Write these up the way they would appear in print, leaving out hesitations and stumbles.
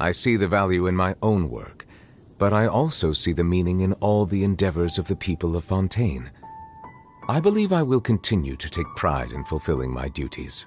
I see the value in my own work, but I also see the meaning in all the endeavors of the people of Fontaine. I believe I will continue to take pride in fulfilling my duties.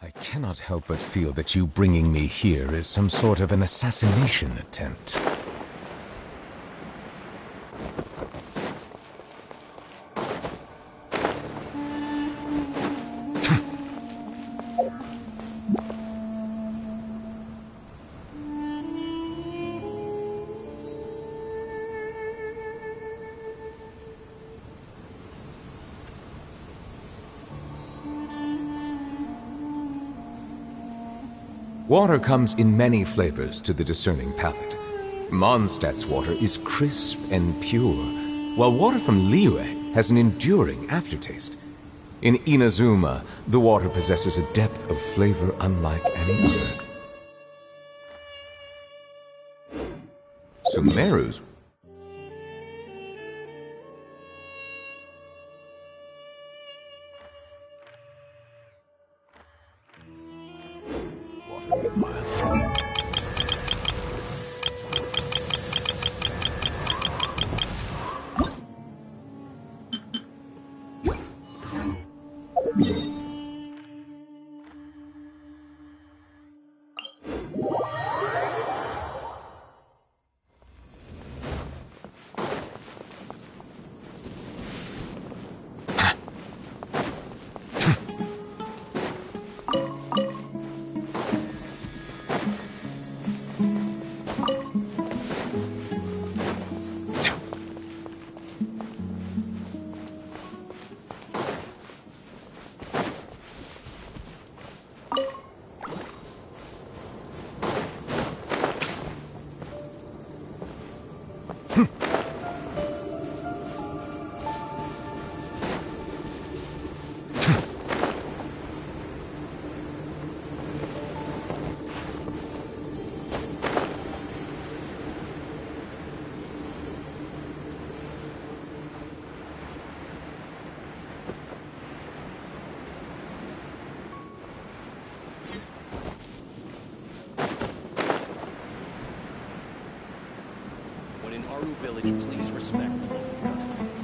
I cannot help but feel that you bringing me here is some sort of an assassination attempt. Water comes in many flavors to the discerning palate. Mondstadt's water is crisp and pure, while water from Liyue has an enduring aftertaste. In Inazuma, the water possesses a depth of flavor unlike any other. Sumeru's Village, please respect the local customs.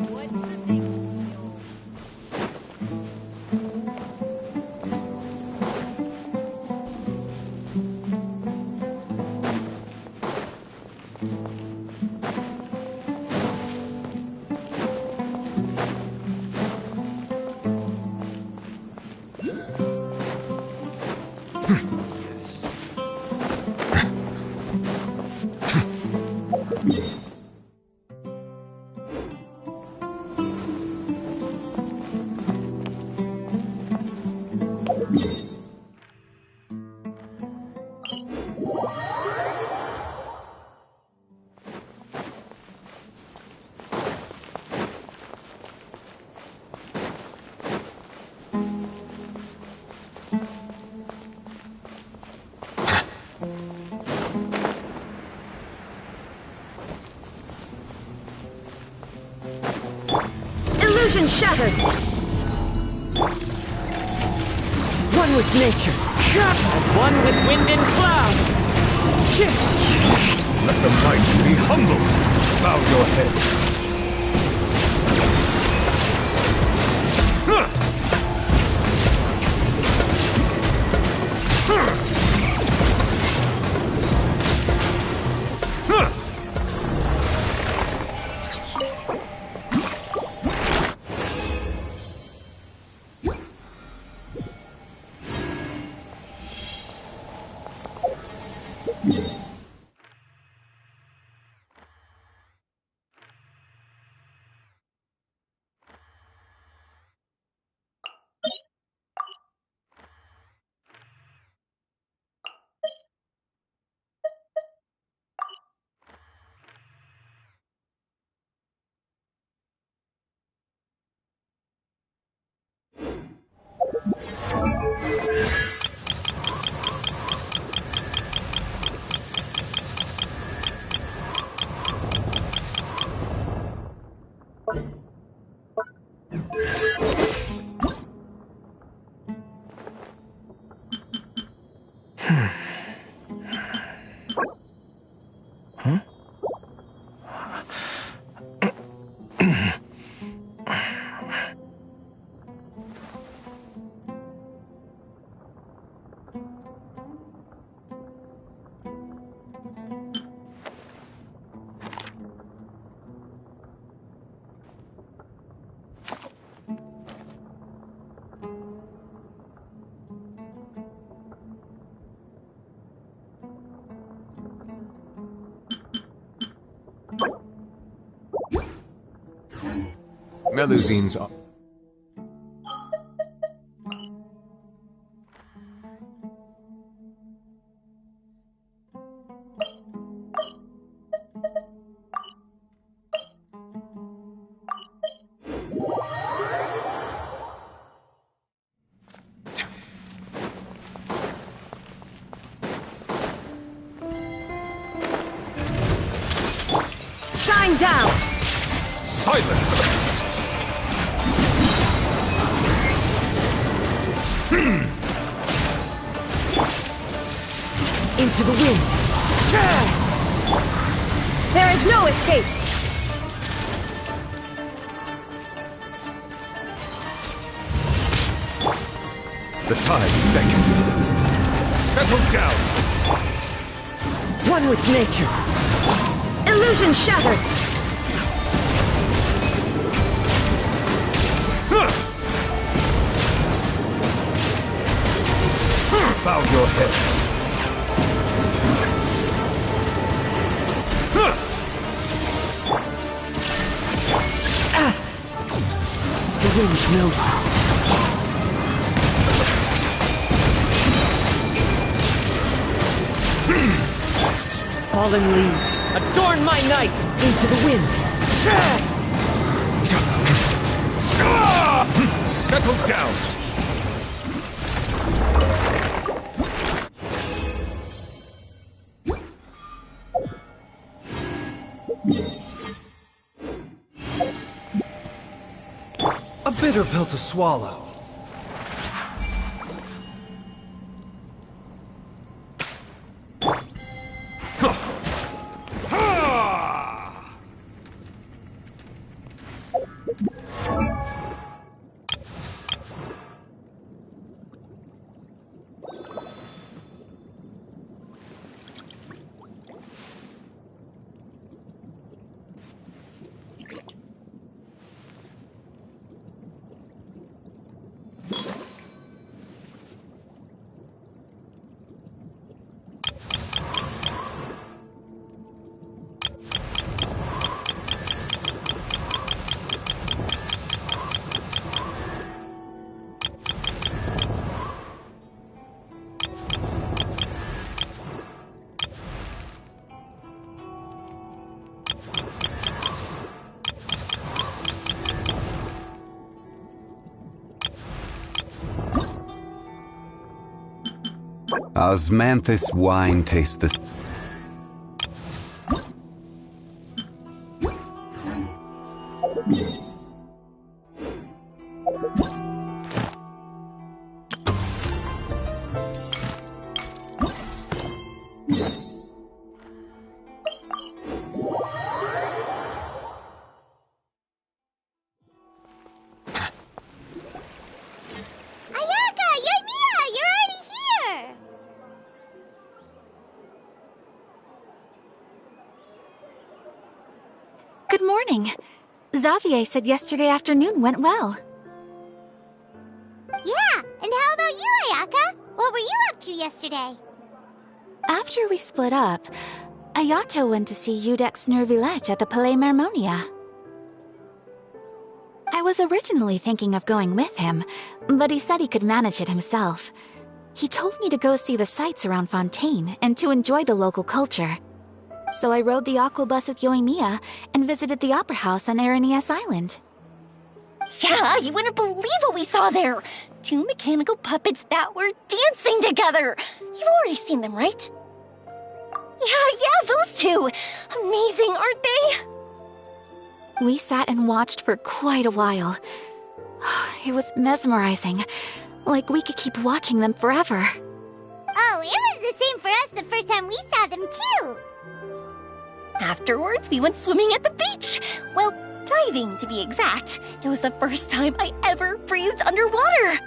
What's the big deal? Illusion shattered! One with nature. As one with wind and cloud! Let the mighty be humble. Bow your head. Melusines are... Shine down! Silence! Into the wind. There is no escape! The tides beckon. Settle down! One with nature. Illusion shattered! Bow your head. The wind knows me. Fallen leaves, adorn my night! Into the wind. Settle down! A bitter pill to swallow. Osmanthus wine tastes the... Ayaka! Yoimiya! You're already here! Good morning. Xavier said yesterday afternoon went well. Yeah, and how about you, Ayaka? What were you up to yesterday? After we split up, Ayato went to see Udex Nervillette at the Palais Mermonia. I was originally thinking of going with him, but he said he could manage it himself. He told me to go see the sights around Fontaine and to enjoy the local culture. So I rode the aqua bus with Yoimiya and visited the Opera House on Aranias Island. Yeah, you wouldn't believe what we saw there! 2 mechanical puppets that were dancing together! You've already seen them, right? Yeah, those two! Amazing, aren't they? We sat and watched for quite a while. It was mesmerizing, like we could keep watching them forever. Oh, it was the same for us the first time we saw them, too! Afterwards, we went swimming at the beach! Well, diving, to be exact. It was the first time I ever breathed underwater!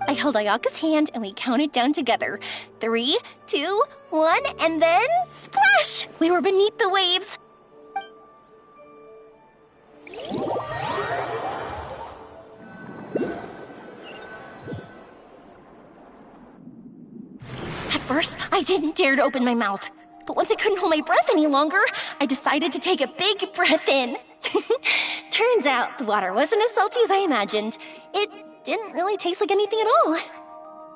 I held Ayaka's hand and we counted down together. 3, 2, 1, and then splash! We were beneath the waves. At first, I didn't dare to open my mouth. But once I couldn't hold my breath any longer, I decided to take a big breath in. Turns out the water wasn't as salty as I imagined. It didn't really taste like anything at all.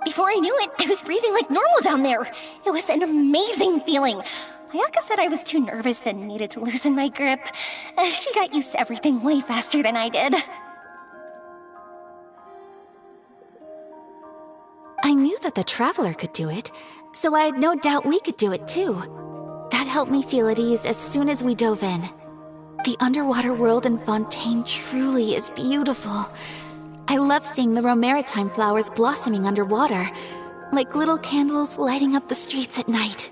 Before I knew it, I was breathing like normal down there. It was an amazing feeling. Ayaka said I was too nervous and needed to loosen my grip. She got used to everything way faster than I did. I knew that the Traveler could do it, so I had no doubt we could do it too. That helped me feel at ease as soon as we dove in. The underwater world in Fontaine truly is beautiful. I love seeing the Romaritime flowers blossoming underwater, like little candles lighting up the streets at night.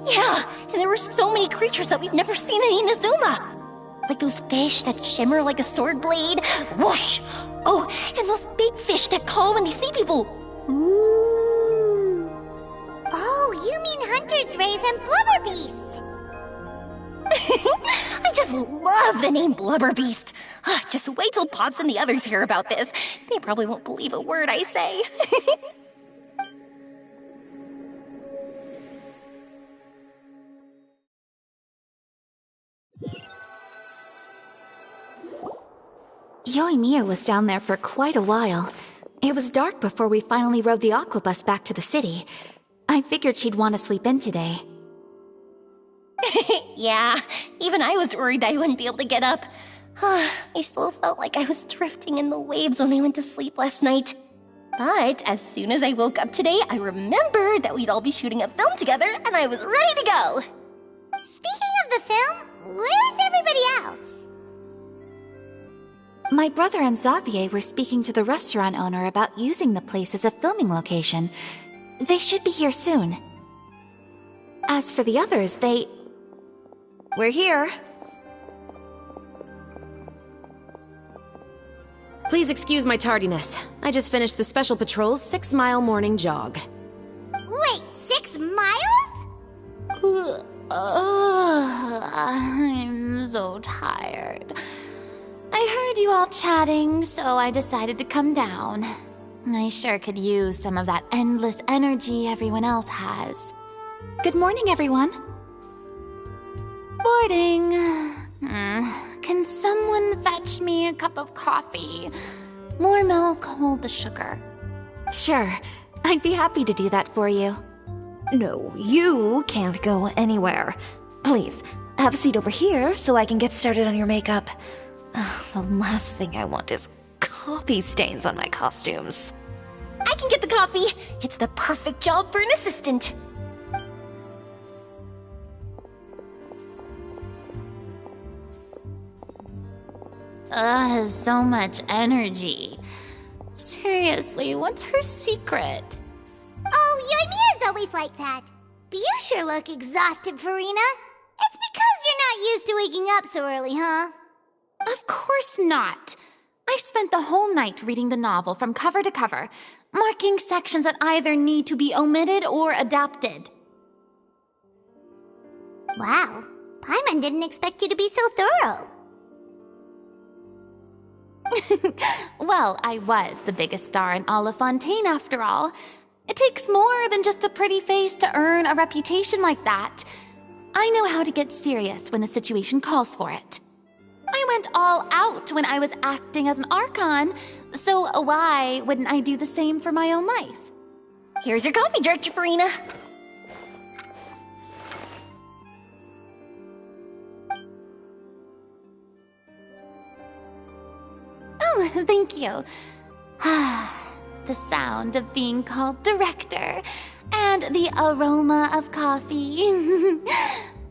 Yeah, and there were so many creatures that we've never seen in Inazuma. Like those fish that shimmer like a sword blade. Whoosh! Oh, and those big fish that call when they see people. Ooh. Oh, you mean Hunter's Rays and Blubber Beasts! I just love the name Blubber Beast. Just wait till Pops and the others hear about this. They probably won't believe a word I say. Yoimiya was down there for quite a while. It was dark before we finally rode the aqua bus back to the city. I figured she'd want to sleep in today. Yeah, even I was worried that I wouldn't be able to get up. I still felt like I was drifting in the waves when I went to sleep last night. But as soon as I woke up today, I remembered that we'd all be shooting a film together, and I was ready to go. Speaking of the film, where's everybody else? My brother and Xavier were speaking to the restaurant owner about using the place as a filming location. They should be here soon. As for the others, We're here. Please excuse my tardiness. I just finished the Special Patrol's 6-mile morning jog. Wait, 6 miles? I'm so tired. I heard you all chatting, so I decided to come down. I sure could use some of that endless energy everyone else has. Good morning, everyone. Morning. Can someone fetch me a cup of coffee? More milk, hold the sugar. Sure, I'd be happy to do that for you. No, you can't go anywhere. Please, have a seat over here so I can get started on your makeup. The last thing I want is coffee stains on my costumes. I can get the coffee. It's the perfect job for an assistant. So much energy. Seriously, what's her secret? Oh, Yamia's always like that. But you sure look exhausted, Farina. It's because you're not used to waking up so early, huh? Of course not. I spent the whole night reading the novel from cover to cover, marking sections that either need to be omitted or adapted. Wow, Paimon didn't expect you to be so thorough. Well, I was the biggest star in all of Fontaine after all. It takes more than just a pretty face to earn a reputation like that. I know how to get serious when the situation calls for it. I went all out when I was acting as an Archon, so why wouldn't I do the same for my own life? Here's your coffee, Director Farina. Oh, thank you. The sound of being called director and the aroma of coffee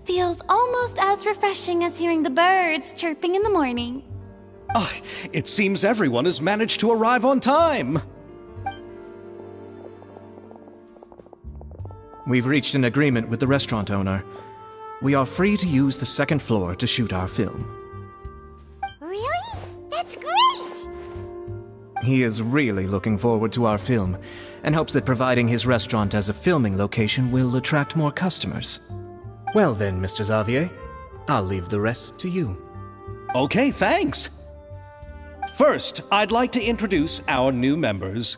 feels almost as refreshing as hearing the birds chirping in the morning. Oh, it seems everyone has managed to arrive on time. We've reached an agreement with the restaurant owner. We are free to use the second floor to shoot our film. Really? That's great! He is really looking forward to our film and hopes that providing his restaurant as a filming location will attract more customers. Well then, Mr. Xavier, I'll leave the rest to you. Okay, thanks. First, I'd like to introduce our new members.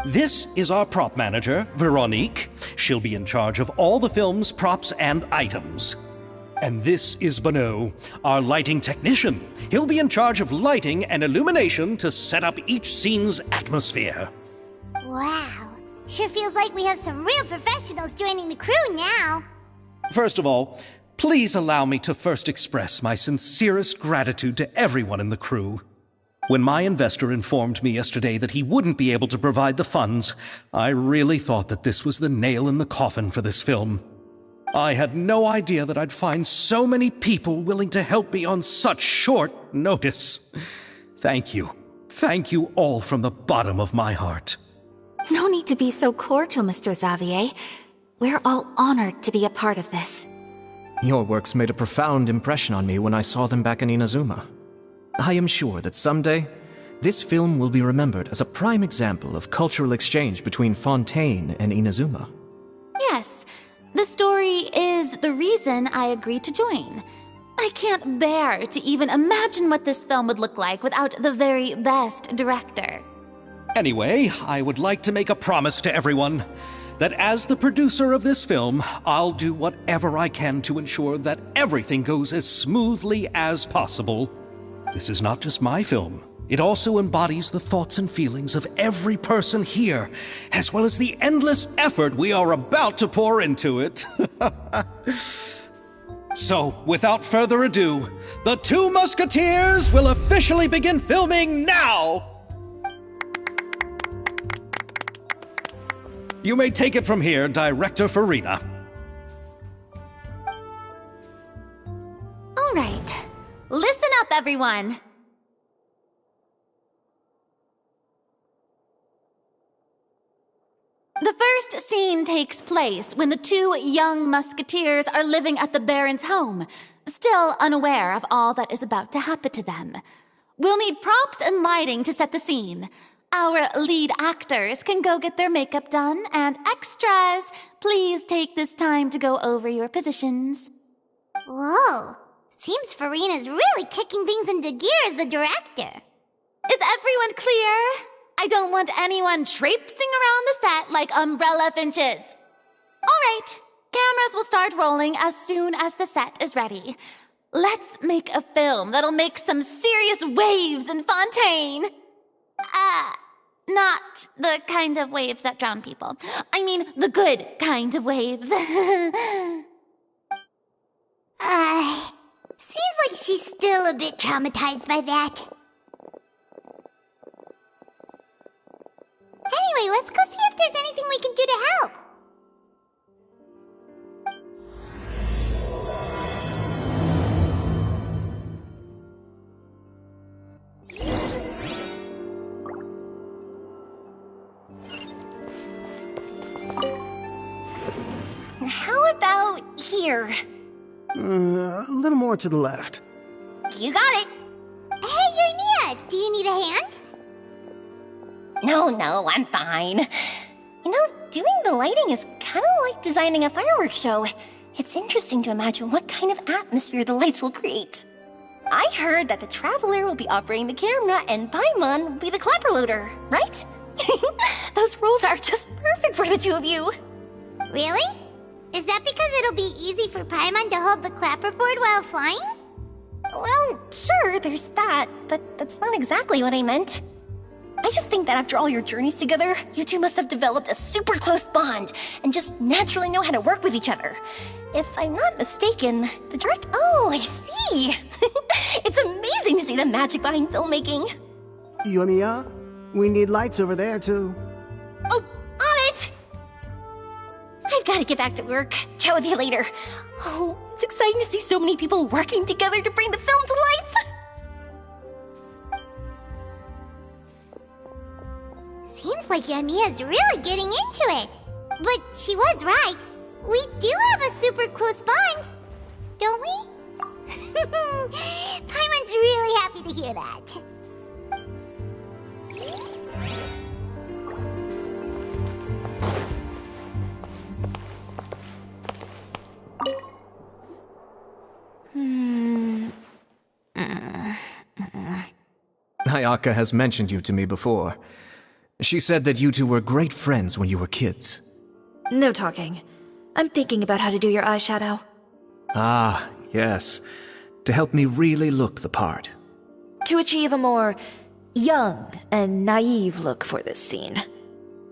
This is our prop manager, Veronique. She'll be in charge of all the film's props and items. And this is Bonneau, our lighting technician. He'll be in charge of lighting and illumination to set up each scene's atmosphere. Wow, sure feels like we have some real professionals joining the crew now. First of all, please allow me to first express my sincerest gratitude to everyone in the crew. When my investor informed me yesterday that he wouldn't be able to provide the funds, I really thought that this was the nail in the coffin for this film. I had no idea that I'd find so many people willing to help me on such short notice. Thank you. Thank you all from the bottom of my heart. No need to be so cordial, Mr. Xavier. We're all honored to be a part of this. Your works made a profound impression on me when I saw them back in Inazuma. I am sure that someday, this film will be remembered as a prime example of cultural exchange between Fontaine and Inazuma. Yes, the story is the reason I agreed to join. I can't bear to even imagine what this film would look like without the very best director. Anyway, I would like to make a promise to everyone that as the producer of this film, I'll do whatever I can to ensure that everything goes as smoothly as possible. This is not just my film. It also embodies the thoughts and feelings of every person here, as well as the endless effort we are about to pour into it. So, without further ado, The Two Musketeers will officially begin filming now! You may take it from here, Director Farina. All right, listen up, everyone. The first scene takes place when the two young musketeers are living at the Baron's home, still unaware of all that is about to happen to them. We'll need props and lighting to set the scene. Our lead actors can go get their makeup done, and extras, please take this time to go over your positions. Whoa, seems Farina's really kicking things into gear as the director. Is everyone clear? I don't want anyone traipsing around the set like umbrella finches. All right, cameras will start rolling as soon as the set is ready. Let's make a film that'll make some serious waves in Fontaine. Not the kind of waves that drown people. I mean, the good kind of waves. Seems like she's still a bit traumatized by that. Anyway, let's Here. A little more to the left. You got it. Hey, Yoimiya, do you need a hand? No, I'm fine. You know, doing the lighting is kind of like designing a fireworks show. It's interesting to imagine what kind of atmosphere the lights will create. I heard that the Traveler will be operating the camera and Paimon will be the clapper loader, right? Those roles are just perfect for the two of you. Really? Is that because it'll be easy for Paimon to hold the clapperboard while flying? Well, sure, there's that, but that's not exactly what I meant. I just think that after all your journeys together, you two must have developed a super close bond and just naturally know how to work with each other. If I'm not mistaken, the direct— Oh, I see! It's amazing to see the magic behind filmmaking. Yoimiya, we need lights over there, too. Oh, on it! I've got to get back to work. Chat with you later. Oh, it's exciting to see so many people working together to bring the film to life. Seems like Yoimiya's really getting into it. But she was right. We do have a super close bond, don't we? Paimon's really happy to hear that. Ayaka has mentioned you to me before. She said that you two were great friends when you were kids. No talking. I'm thinking about how to do your eyeshadow. Ah, yes. To help me really look the part. To achieve a more young and naive look for this scene.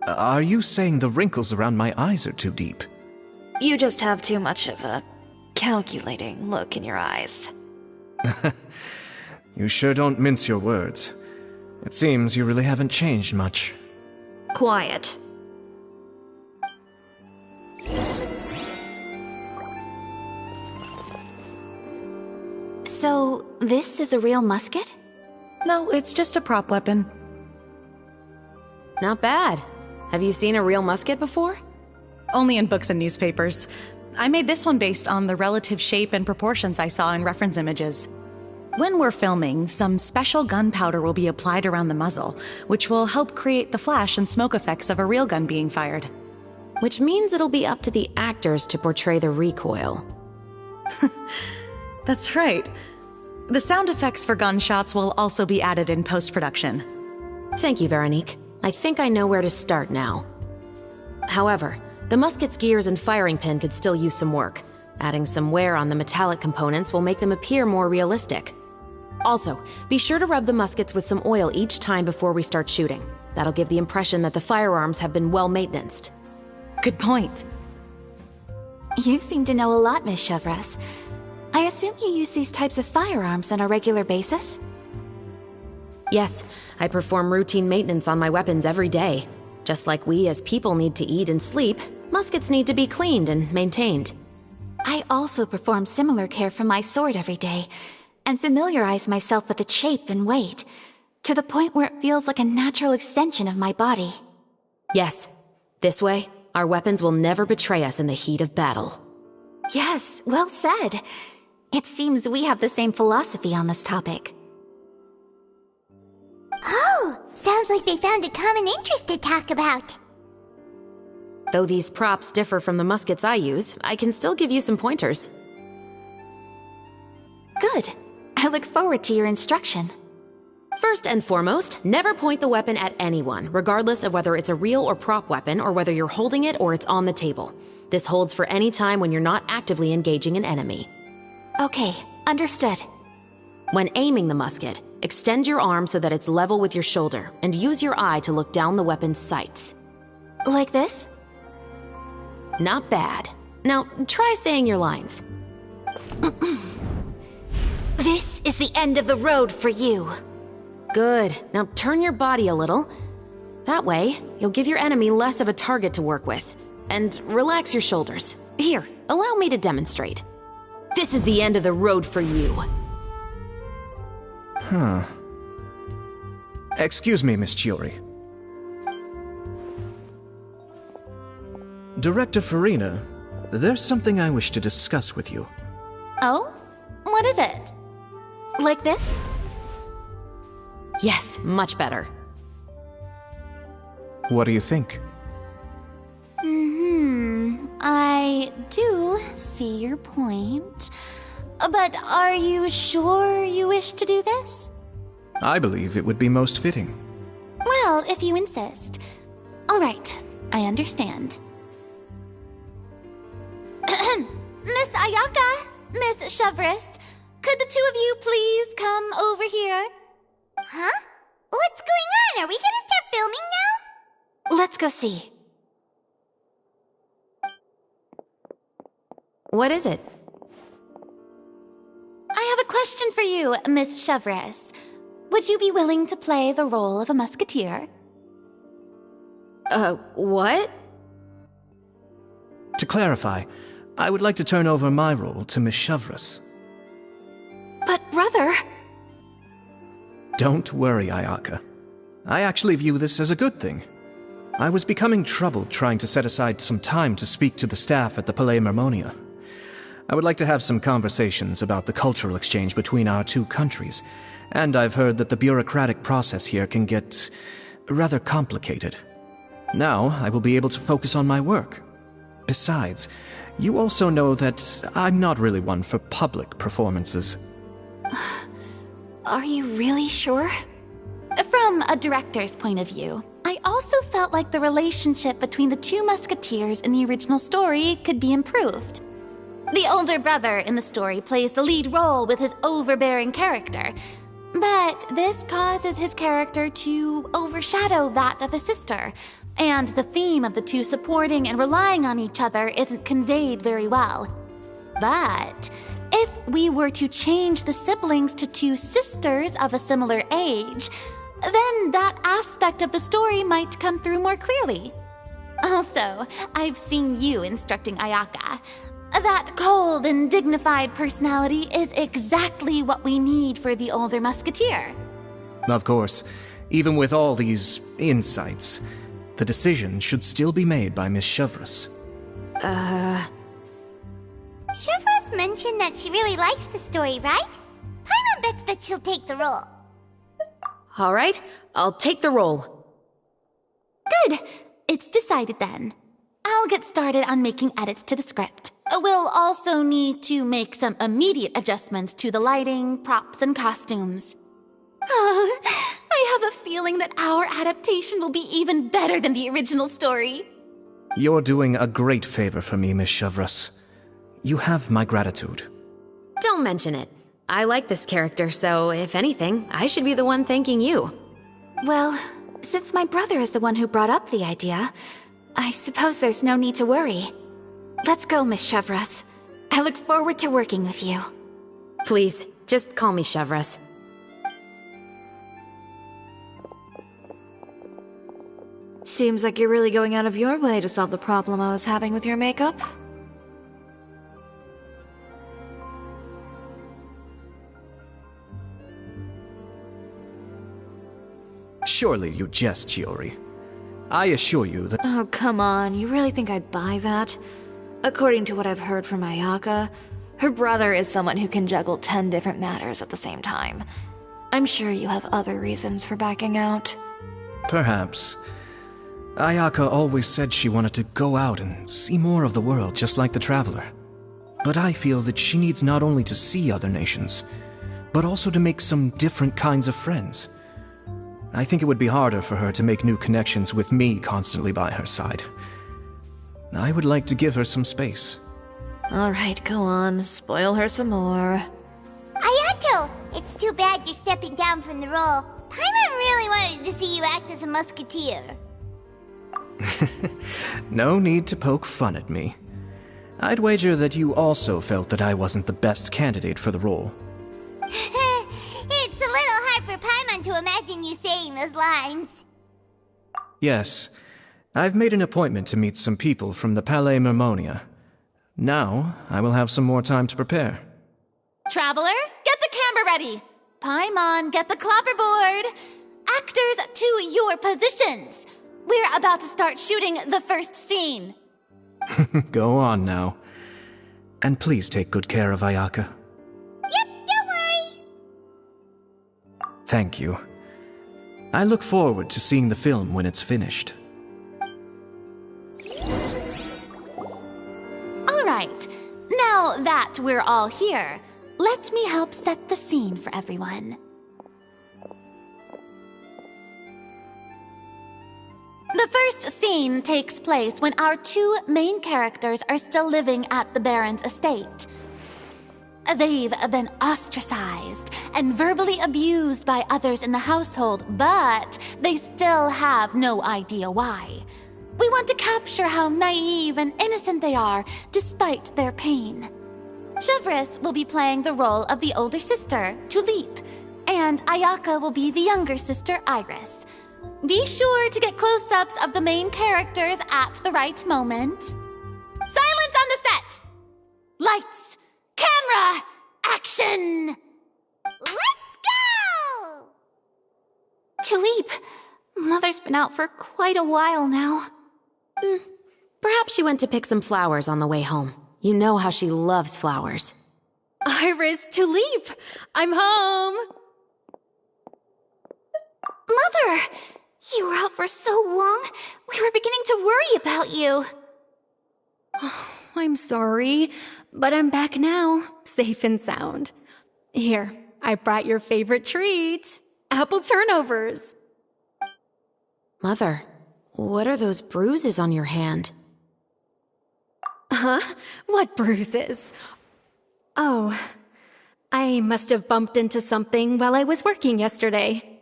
Are you saying the wrinkles around my eyes are too deep? You just have too much of a calculating look in your eyes. You sure don't mince your words. It seems you really haven't changed much. Quiet. So, this is a real musket? No, it's just a prop weapon. Not bad. Have you seen a real musket before? Only in books and newspapers. I made this one based on the relative shape and proportions I saw in reference images. When we're filming, some special gunpowder will be applied around the muzzle, which will help create the flash and smoke effects of a real gun being fired. Which means it'll be up to the actors to portray the recoil. That's right. The sound effects for gunshots will also be added in post-production. Thank you, Veronique. I think I know where to start now. However, the musket's gears and firing pin could still use some work. Adding some wear on the metallic components will make them appear more realistic. Also, be sure to rub the muskets with some oil each time before we start shooting. That'll give the impression that the firearms have been well maintained. Good point. You seem to know a lot, Miss Chevres. I assume you use these types of firearms on a regular basis? Yes, I perform routine maintenance on my weapons every day. Just like we as people need to eat and sleep, muskets need to be cleaned and maintained. I also perform similar care for my sword every day, and familiarize myself with its shape and weight, to the point where it feels like a natural extension of my body. Yes, this way, our weapons will never betray us in the heat of battle. Yes, well said. It seems we have the same philosophy on this topic. Oh, sounds like they found a common interest to talk about. Though these props differ from the muskets I use, I can still give you some pointers. Good. I look forward to your instruction. First and foremost, never point the weapon at anyone, regardless of whether it's a real or prop weapon or whether you're holding it or it's on the table. This holds for any time when you're not actively engaging an enemy. Okay, understood. When aiming the musket, extend your arm so that it's level with your shoulder, and use your eye to look down the weapon's sights. Like this? Not bad. Now, try saying your lines. This is the end of the road for you. Good. Now turn your body a little. That way, you'll give your enemy less of a target to work with. And relax your shoulders. Here, allow me to demonstrate. This is the end of the road for you. Huh. Excuse me, Miss Chiori. Director Furina, There's something I wish to discuss with you. Oh? What is it? Like this? Yes, much better. What do you think? I do see your point. But are you sure you wish to do this? I believe it would be most fitting. Well, if you insist. All right, I understand. Miss Ayaka, Miss Chevris, could the two of you please come over here? Huh? What's going on? Are we gonna start filming now? Let's go see. What is it? I have a question for you, Miss Chevris. Would you be willing to play the role of a musketeer? What? To clarify, I would like to turn over my role to Miss Chevris. But brother... Don't worry, Ayaka. I actually view this as a good thing. I was becoming troubled trying to set aside some time to speak to the staff at the Palais Mermonia. I would like to have some conversations about the cultural exchange between our two countries, and I've heard that the bureaucratic process here can get rather complicated. Now, I will be able to focus on my work. Besides, you also know that I'm not really one for public performances. Are you really sure? From a director's point of view, I also felt like the relationship between the two musketeers in the original story could be improved. The older brother in the story plays the lead role with his overbearing character, but this causes his character to overshadow that of his sister, and the theme of the two supporting and relying on each other isn't conveyed very well. But if we were to change the siblings to two sisters of a similar age, then that aspect of the story might come through more clearly. Also, I've seen you instructing Ayaka. That cold and dignified personality is exactly what we need for the older musketeer. Of course, even with all these insights, the decision should still be made by Miss Chevris. Chevris mentioned that she really likes the story, right? Paimon bets that she'll take the role. All right, I'll take the role. Good. It's decided then. I'll get started on making edits to the script. We'll also need to make some immediate adjustments to the lighting, props, and costumes. I have a feeling that our adaptation will be even better than the original story. You're doing a great favor for me, Miss Chevris. You have my gratitude. Don't mention it. I like this character, so if anything, I should be the one thanking you. Well, since my brother is the one who brought up the idea, I suppose there's no need to worry. Let's go, Miss Chevris. I look forward to working with you. Please, just call me Chevris. Seems like you're really going out of your way to solve the problem I was having with your makeup. Surely you jest, Chiori. I assure you that— Oh, come on. You really think I'd buy that? According to what I've heard from Ayaka, her brother is someone who can juggle 10 different matters at the same time. I'm sure you have other reasons for backing out. Perhaps. Ayaka always said she wanted to go out and see more of the world, just like the Traveler. But I feel that she needs not only to see other nations, but also to make some different kinds of friends. I think it would be harder for her to make new connections with me constantly by her side. I would like to give her some space. Alright, go on. Spoil her some more. Ayato! It's too bad you're stepping down from the role. Paimon really wanted to see you act as a musketeer. No need to poke fun at me. I'd wager that you also felt that I wasn't the best candidate for the role. It's a little hard for Paimon to imagine you saying those lines. Yes, I've made an appointment to meet some people from the Palais Mermonia. Now, I will have some more time to prepare. Traveler, get the camera ready. Paimon, get the clapperboard. Actors, to your positions. We're about to start shooting the first scene. Go on now. And please take good care of Ayaka. Yep, don't worry. Thank you. I look forward to seeing the film when it's finished. All right. Now that we're all here, let me help set the scene for everyone. The first scene takes place when our two main characters are still living at the Baron's estate. They've been ostracized and verbally abused by others in the household, but they still have no idea why. We want to capture how naive and innocent they are, despite their pain. Chevreuse will be playing the role of the older sister, Tulip, and Ayaka will be the younger sister, Iris. Be sure to get close-ups of the main characters at the right moment. Silence on the set! Lights! Camera! Action! Let's go! Tulip, Mother's been out for quite a while now. Perhaps she went to pick some flowers on the way home. You know how she loves flowers. Iris, Tulip! I'm home! Mother! You were out for so long, we were beginning to worry about you. Oh, I'm sorry, but I'm back now, safe and sound. Here, I brought your favorite treat, apple turnovers. Mother, what are those bruises on your hand? Huh? What bruises? Oh, I must have bumped into something while I was working yesterday.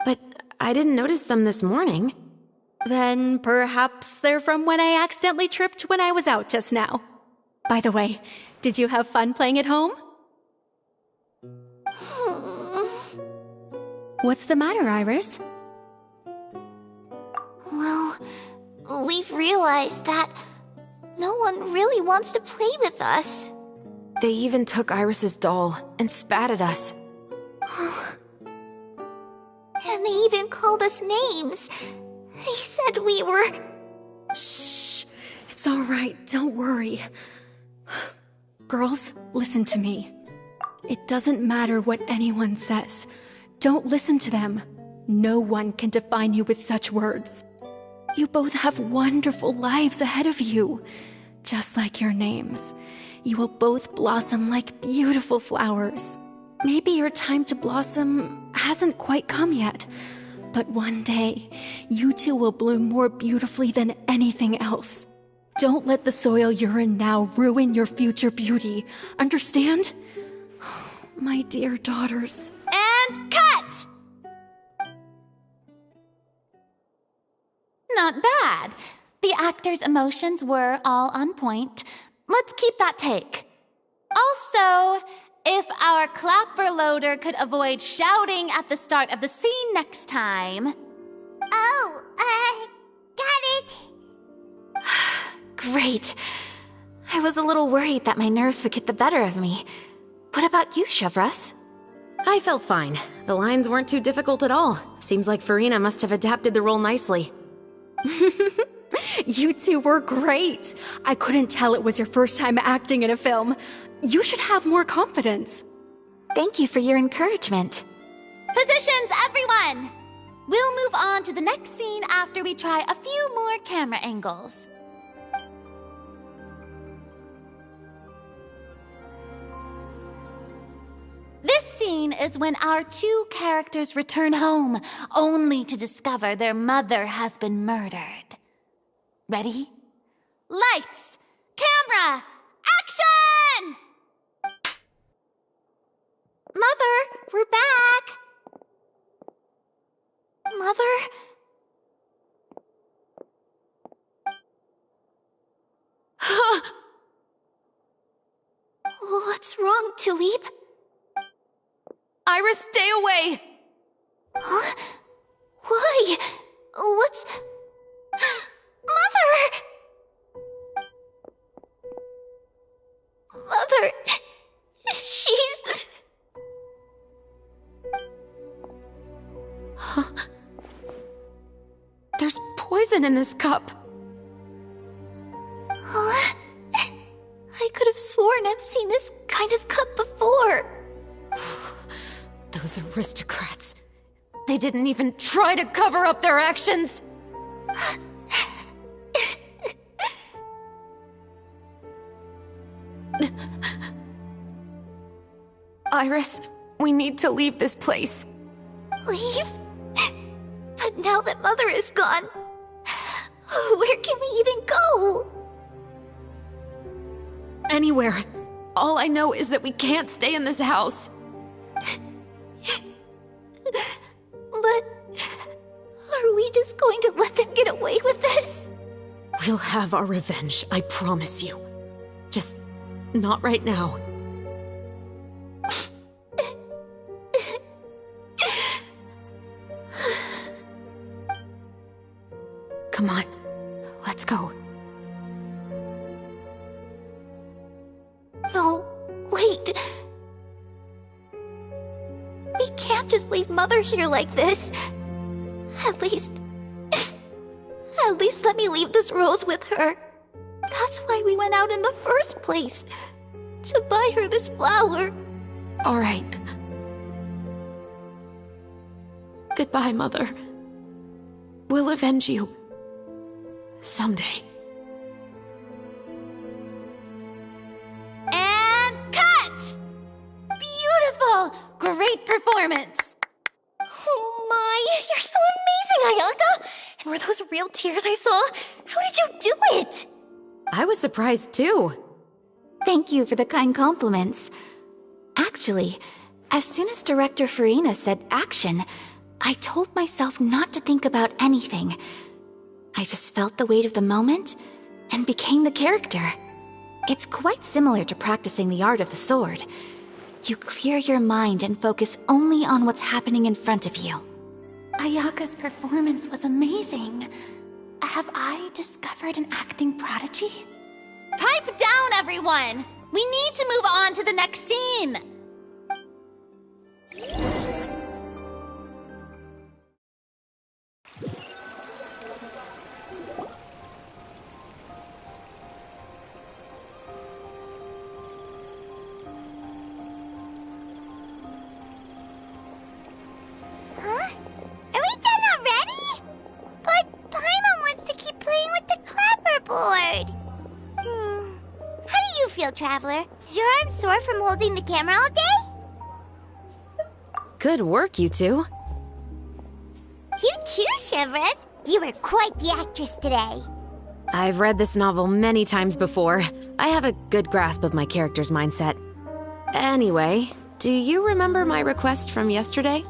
But I didn't notice them this morning. Then perhaps they're from when I accidentally tripped when I was out just now. By the way, did you have fun playing at home? What's the matter, Iris? Well, we've realized that no one really wants to play with us. They even took Iris's doll and spat at us. And they even called us names. They said we were... Shh. It's all right. Don't worry. Girls, listen to me. It doesn't matter what anyone says. Don't listen to them. No one can define you with such words. You both have wonderful lives ahead of you. Just like your names. You will both blossom like beautiful flowers. Maybe your time to blossom hasn't quite come yet, but one day, you two will bloom more beautifully than anything else. Don't let the soil you're in now ruin your future beauty. Understand? My dear daughters. And cut! Not bad. The actors' emotions were all on point. Let's keep that take. Also, if our clapper loader could avoid shouting at the start of the scene next time. Oh, got it. Great. I was a little worried that my nerves would get the better of me. What about you, Chevreuse? I felt fine. The lines weren't too difficult at all. Seems like Farina must have adapted the role nicely. You two were great. I couldn't tell it was your first time acting in a film. You should have more confidence. Thank you for your encouragement. Positions, everyone! We'll move on to the next scene after we try a few more camera angles. This scene is when our two characters return home, only to discover their mother has been murdered. Ready? Lights! Camera! Action! Mother, we're back. Mother? What's wrong, Tulip? Iris, stay away! Huh? Why? What's... Mother! Mother... She's... There's poison in this cup. Huh? have sworn I've seen this kind of cup before. Those aristocrats. They didn't even try to cover up their actions! Iris, we need to leave this place. Leave? But now that Mother is gone, where can we even go? Anywhere. All I know is that we can't stay in this house. But are we just going to let them get away with this? We'll have our revenge, I promise you. Just not right now. Come on, let's go. No, wait. We can't just leave Mother here like this. At least let me leave this rose with her. That's why we went out in the first place. To buy her this flower. All right. Goodbye, Mother. We'll avenge you. Someday. And cut! Beautiful! Great performance! Oh my, you're so amazing, Ayaka! And were those real tears I saw? How did you do it? I was surprised too. Thank you for the kind compliments. Actually, as soon as Director Farina said action, I told myself not to think about anything. I just felt the weight of the moment and became the character. It's quite similar to practicing the art of the sword. You clear your mind and focus only on what's happening in front of you. Ayaka's performance was amazing. Have I discovered an acting prodigy? Pipe down, everyone! We need to move on to the next scene! Huh? Are we done already? But Paimon wants to keep playing with the clapperboard. How do you feel, Traveler? Is your arm sore from holding the camera all day? Good work, you two. You too, Shivers. You were quite the actress today. I've read this novel many times before. I have a good grasp of my character's mindset. Anyway, do you remember my request from yesterday?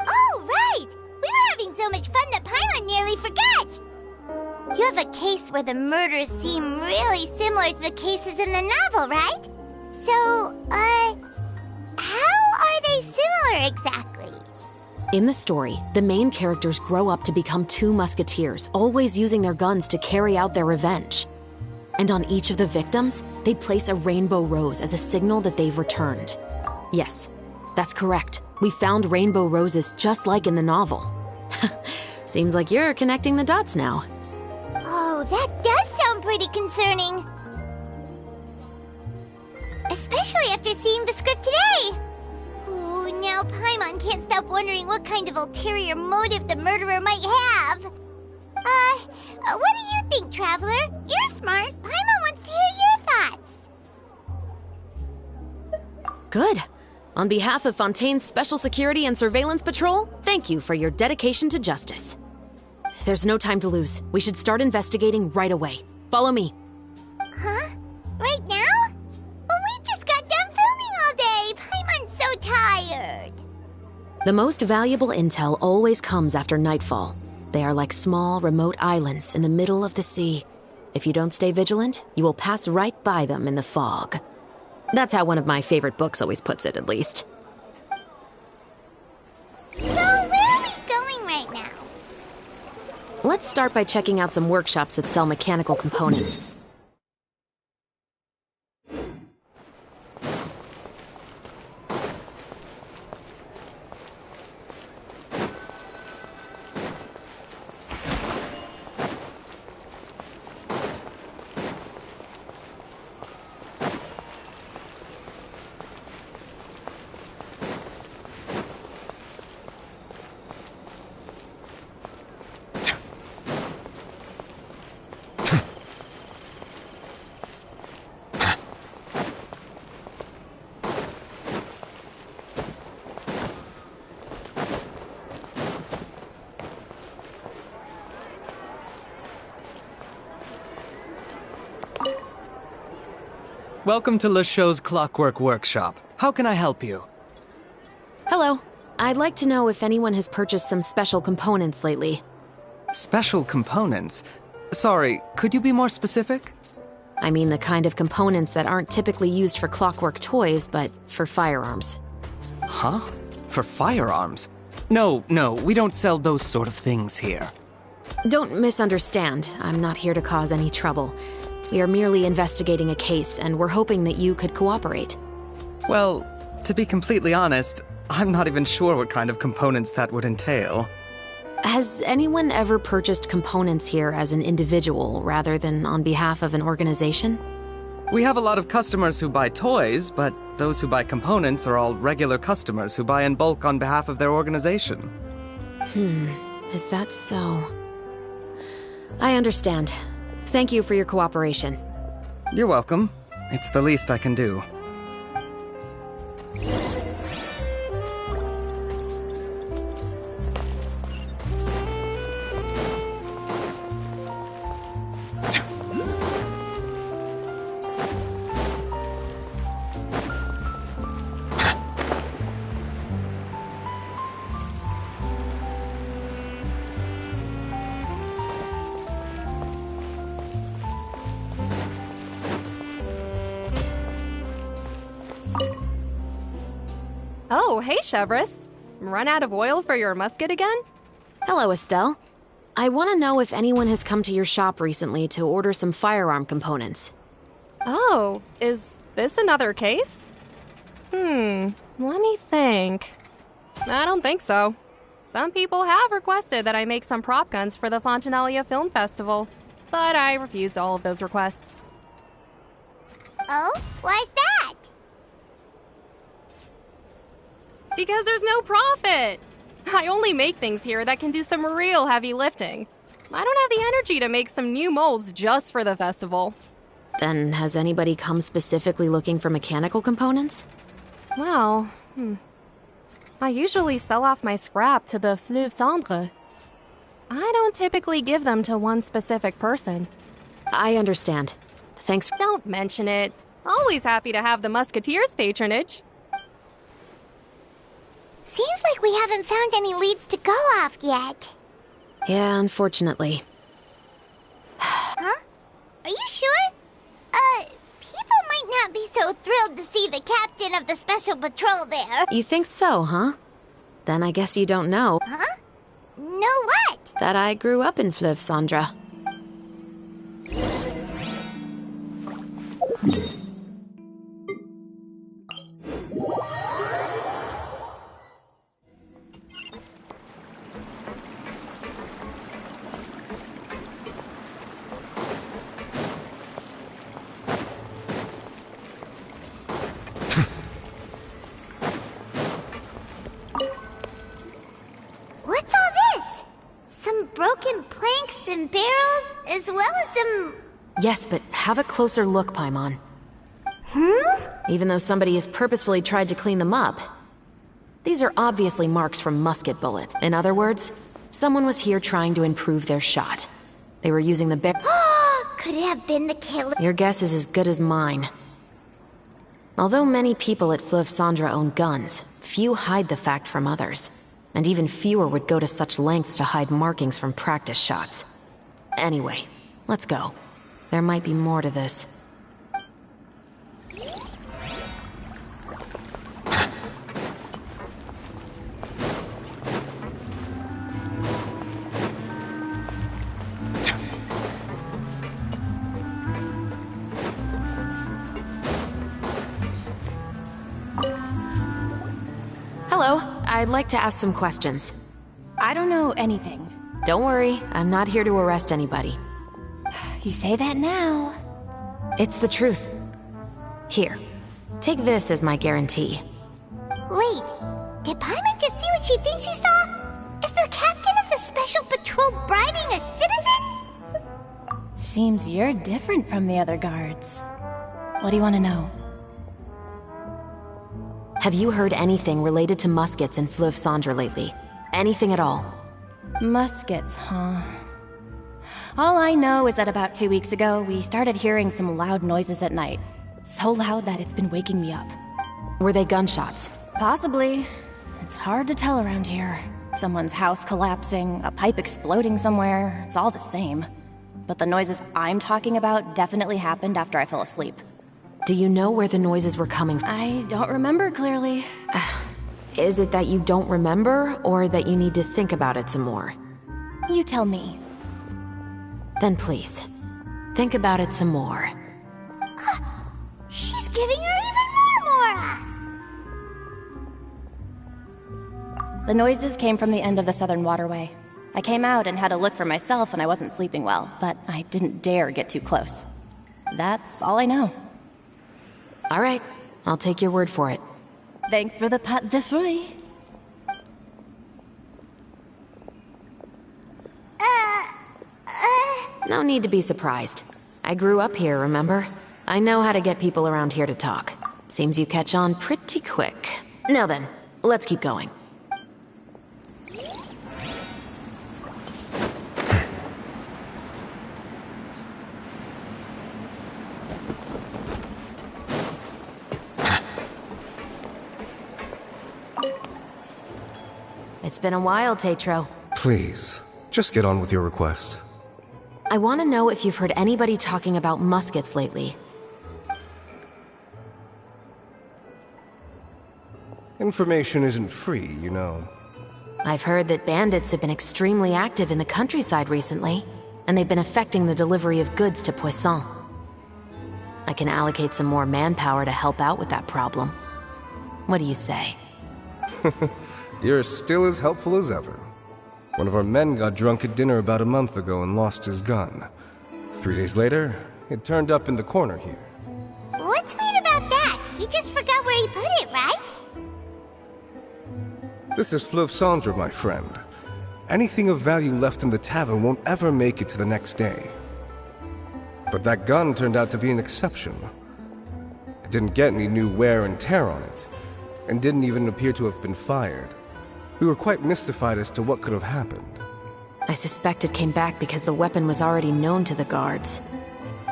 Oh, right! We were having so much fun that Paimon nearly forgot! You have a case where the murders seem really similar to the cases in the novel, right? So, how are they similar exactly? In the story, the main characters grow up to become two musketeers, always using their guns to carry out their revenge. And on each of the victims, they place a rainbow rose as a signal that they've returned. Yes, that's correct. We found rainbow roses just like in the novel. Seems like you're connecting the dots now. Oh, that does sound pretty concerning. Especially after seeing the script today. Ooh, now Paimon can't stop wondering what kind of ulterior motive the murderer might have. What do you think, Traveler? You're smart. Paimon wants to hear your thoughts. Good. On behalf of Fontaine's Special Security and Surveillance Patrol, thank you for your dedication to justice. There's no time to lose. We should start investigating right away. Follow me. Huh? Right now? But we just got done filming all day. Paimon's so tired. The most valuable intel always comes after nightfall. They are like small, remote islands in the middle of the sea. If you don't stay vigilant, you will pass right by them in the fog. That's how one of my favorite books always puts it, at least. So, where are we going right now? Let's start by checking out some workshops that sell mechanical components. Welcome to LeChaux's Clockwork Workshop. How can I help you? Hello. I'd like to know if anyone has purchased some special components lately. Special components? Sorry, could you be more specific? I mean the kind of components that aren't typically used for clockwork toys, but for firearms. Huh? For firearms? No, we don't sell those sort of things here. Don't misunderstand. I'm not here to cause any trouble. We are merely investigating a case, and we're hoping that you could cooperate. Well, to be completely honest, I'm not even sure what kind of components that would entail. Has anyone ever purchased components here as an individual rather than on behalf of an organization? We have a lot of customers who buy toys, but those who buy components are all regular customers who buy in bulk on behalf of their organization. Is that so? I understand. Thank you for your cooperation. You're welcome. It's the least I can do. Oh, hey, Chevris. Run out of oil for your musket again? Hello, Estelle. I want to know if anyone has come to your shop recently to order some firearm components. Oh, is this another case? Let me think. I don't think so. Some people have requested that I make some prop guns for the Fontinalia Film Festival, but I refused all of those requests. Oh? Why's that? Because there's no profit! I only make things here that can do some real heavy lifting. I don't have the energy to make some new molds just for the festival. Then has anybody come specifically looking for mechanical components? Well, I usually sell off my scrap to the Fleuve Cendre. I don't typically give them to one specific person. I understand. Thanks. Don't mention it. Always happy to have the Musketeers' patronage. Seems like we haven't found any leads to go off yet. Yeah, unfortunately. Huh? Are you sure? People might not be so thrilled to see the captain of the special patrol there. You think so, huh? Then I guess you don't know. Huh? Know what? That I grew up in Fleuve Cendre. What's all this? Some broken planks and barrels, as well as some... Yes, but have a closer look, Paimon. Even though somebody has purposefully tried to clean them up. These are obviously marks from musket bullets. In other words, someone was here trying to improve their shot. They were using the Could it have been the killer? Your guess is as good as mine. Although many people at Fleuve Cendre own guns, few hide the fact from others. And even fewer would go to such lengths to hide markings from practice shots. Anyway, let's go. There might be more to this. Hello, I'd like to ask some questions. I don't know anything. Don't worry, I'm not here to arrest anybody. You say that now. It's the truth. Here, take this as my guarantee. Wait, did Paimon just see what she thinks she saw? Is the captain of the special patrol bribing a citizen? Seems you're different from the other guards. What do you want to know? Have you heard anything related to muskets in Fleuve Cendre lately? Anything at all? Muskets, huh? All I know is that about 2 weeks ago, we started hearing some loud noises at night. So loud that it's been waking me up. Were they gunshots? Possibly. It's hard to tell around here. Someone's house collapsing, a pipe exploding somewhere, it's all the same. But the noises I'm talking about definitely happened after I fell asleep. Do you know where the noises were coming from? I don't remember clearly. Is it that you don't remember, or that you need to think about it some more? You tell me. Then please, think about it some more. She's giving her even more Mora! The noises came from the end of the Southern Waterway. I came out and had a look for myself when I wasn't sleeping well, but I didn't dare get too close. That's all I know. All right, I'll take your word for it. Thanks for the pâte de fruits. No need to be surprised. I grew up here, remember? I know how to get people around here to talk. Seems you catch on pretty quick. Now then, let's keep going. It's been a while, Tetro. Please, just get on with your request. I want to know if you've heard anybody talking about muskets lately. Information isn't free, you know. I've heard that bandits have been extremely active in the countryside recently, and they've been affecting the delivery of goods to Poisson. I can allocate some more manpower to help out with that problem. What do you say? You're still as helpful as ever. One of our men got drunk at dinner about a month ago and lost his gun. 3 days later, it turned up in the corner here. What's weird about that? He just forgot where he put it, right? This is Fleuve Cendre, my friend. Anything of value left in the tavern won't ever make it to the next day. But that gun turned out to be an exception. It didn't get any new wear and tear on it, and didn't even appear to have been fired. We were quite mystified as to what could have happened. I suspect it came back because the weapon was already known to the guards.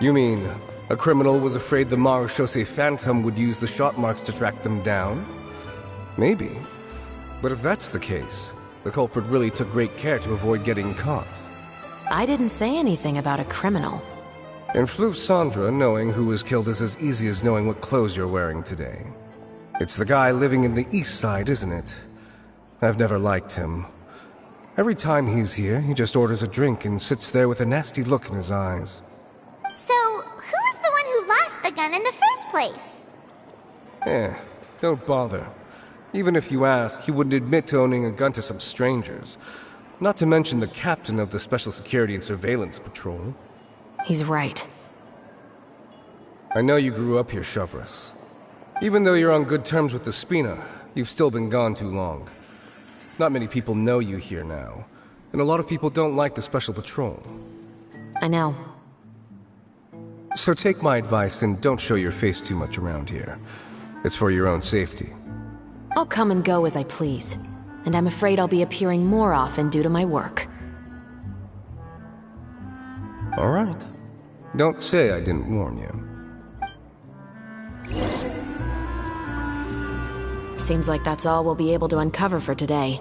You mean, a criminal was afraid the Marechaussee Phantom would use the shot marks to track them down? Maybe. But if that's the case, the culprit really took great care to avoid getting caught. I didn't say anything about a criminal. In Fleuve Cendre, knowing who was killed is as easy as knowing what clothes you're wearing today. It's the guy living in the east side, isn't it? I've never liked him. Every time he's here, he just orders a drink and sits there with a nasty look in his eyes. So, who was the one who lost the gun in the first place? Don't bother. Even if you ask, he wouldn't admit to owning a gun to some strangers. Not to mention the captain of the Special Security and Surveillance Patrol. He's right. I know you grew up here, Chevreuse. Even though you're on good terms with the Spina, you've still been gone too long. Not many people know you here now, and a lot of people don't like the Special Patrol. I know. So take my advice and don't show your face too much around here. It's for your own safety. I'll come and go as I please, and I'm afraid I'll be appearing more often due to my work. All right. Don't say I didn't warn you. Seems like that's all we'll be able to uncover for today.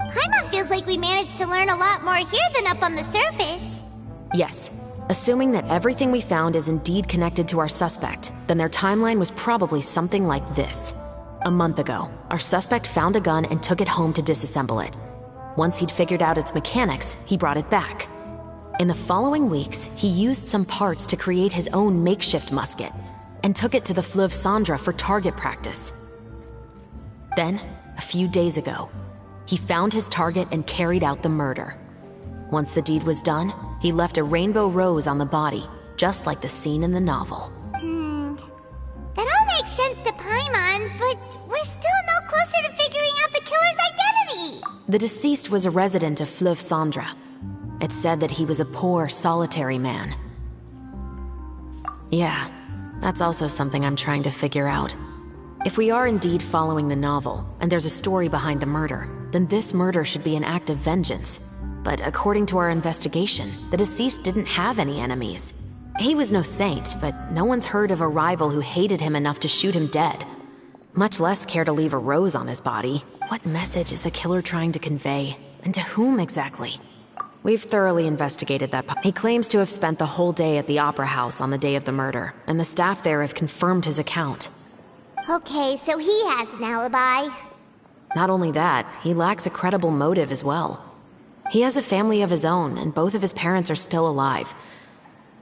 Paimon feels like we managed to learn a lot more here than up on the surface. Yes. Assuming that everything we found is indeed connected to our suspect, then their timeline was probably something like this. A month ago, our suspect found a gun and took it home to disassemble it. Once he'd figured out its mechanics, he brought it back. In the following weeks, he used some parts to create his own makeshift musket, and took it to the Fleuve Cendre for target practice. Then, a few days ago, he found his target and carried out the murder. Once the deed was done, he left a rainbow rose on the body, just like the scene in the novel. That all makes sense to Paimon, but we're still no closer to figuring out the killer's identity! The deceased was a resident of Fleuve Cendre. It said that he was a poor, solitary man. Yeah, that's also something I'm trying to figure out. If we are indeed following the novel, and there's a story behind the murder, then this murder should be an act of vengeance. But according to our investigation, the deceased didn't have any enemies. He was no saint, but no one's heard of a rival who hated him enough to shoot him dead. Much less care to leave a rose on his body. What message is the killer trying to convey? And to whom exactly? We've thoroughly investigated that. He claims to have spent the whole day at the Opera House on the day of the murder, and the staff there have confirmed his account. Okay, so he has an alibi. Not only that, he lacks a credible motive as well. He has a family of his own, and both of his parents are still alive.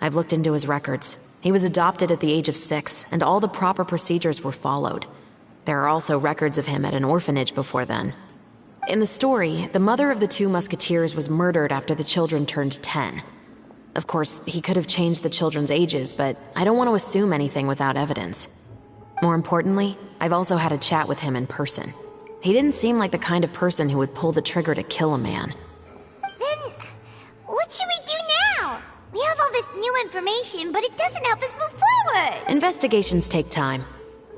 I've looked into his records. He was adopted at the age of 6, and all the proper procedures were followed. There are also records of him at an orphanage before then. In the story, the mother of the 2 musketeers was murdered after the children turned 10. Of course, he could have changed the children's ages, but I don't want to assume anything without evidence. More importantly, I've also had a chat with him in person. He didn't seem like the kind of person who would pull the trigger to kill a man. Then, what should we do now? We have all this new information, but it doesn't help us move forward. Investigations take time.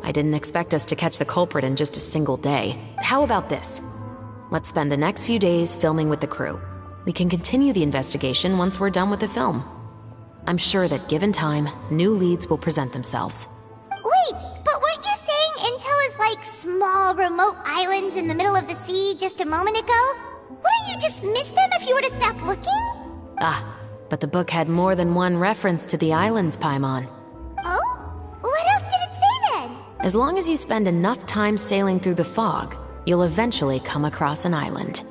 I didn't expect us to catch the culprit in just a single day. How about this? Let's spend the next few days filming with the crew. We can continue the investigation once we're done with the film. I'm sure that given time, new leads will present themselves. Wait, but weren't you saying Intel is like small, remote islands in the middle of the sea just a moment ago? Wouldn't you just miss them if you were to stop looking? But the book had more than one reference to the islands, Paimon. Oh? What else did it say then? As long as you spend enough time sailing through the fog, you'll eventually come across an island.